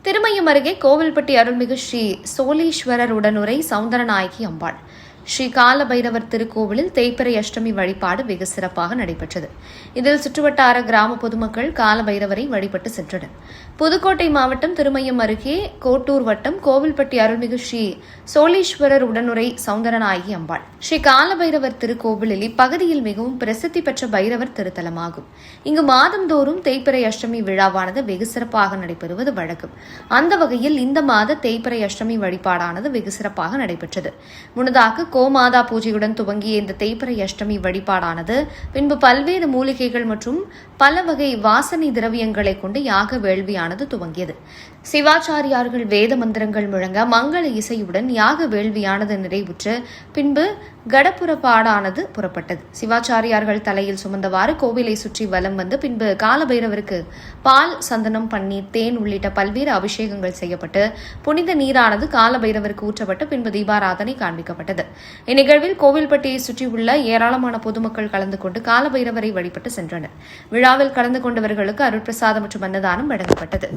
திருமயம் அருகே கோவில்பட்டி அருள்மிகு ஸ்ரீ சோலீஸ்வரர் உடனுரை சவுந்தரநாயகி அம்பாள் ஸ்ரீ காலபைரவர் திருக்கோவிலில் தேய்பிறை அஷ்டமி வழிபாடு வெகு சிறப்பாக நடைபெற்றது. இதில் சுற்றுவட்டார கிராம பொதுமக்கள் காலபைரவரை வழிபட்டு சென்றனர். புதுக்கோட்டை மாவட்டம் திருமயம் அருகே கோட்டூர் வட்டம் கோவில்பட்டி அருள்மிகு ஸ்ரீ சோலீஸ்வரர் உடனுரை சவுந்தரநாயகி அம்பாள் ஸ்ரீ காலபைரவர் திருக்கோவிலில் இப்பகுதியில் மிகவும் பிரசித்தி பெற்ற பைரவர் திருத்தலமாகும். இங்கு மாதந்தோறும் தேய்பிறை அஷ்டமி விழாவானது வெகு சிறப்பாக நடைபெறுவது வழக்கம். அந்த வகையில் இந்த மாத தேய்பிறை அஷ்டமி வழிபாடானது வெகு சிறப்பாக நடைபெற்றது. முன்னதாக கோமாதா பூஜையுடன் துவங்கிய இந்த தேய்பிறை அஷ்டமி வழிபாடானது பின்பு பல்வேறு மூலிகைகள் மற்றும் பல வகை வாசனை திரவியங்களை கொண்டு யாக வேள்வியானது துவங்கியது. சிவாச்சாரியார்கள் வேத மந்திரங்கள் முழங்க மங்கள இசையுடன் யாக வேள்வியானது நிறைவுற்று பின்பு கடப்புறப்பாடானது புறப்பட்டது. சிவாச்சாரியார்கள் தலையில் சுமந்தவாறு கோவிலை சுற்றி வலம் வந்து பின்பு காலபைரவருக்கு பால், சந்தனம், பன்னீர், தேன் உள்ளிட்ட பல்வேறு அபிஷேகங்கள் செய்யப்பட்டு புனித நீரானது காலபைரவருக்கு ஊற்றப்பட்டு பின்பு தீபாராதனை காண்பிக்கப்பட்டது. இந்நிகழ்வில் கோவில்பட்டியை சுற்றியுள்ள ஏராளமான பொதுமக்கள் கலந்து கொண்டு காலபைரவரை வழிபட்டு சென்றனர். விழாவில் கலந்து கொண்டவர்களுக்கு அருட்பிரசாதம் மற்றும் அன்னதானம் வழங்கப்பட்டது.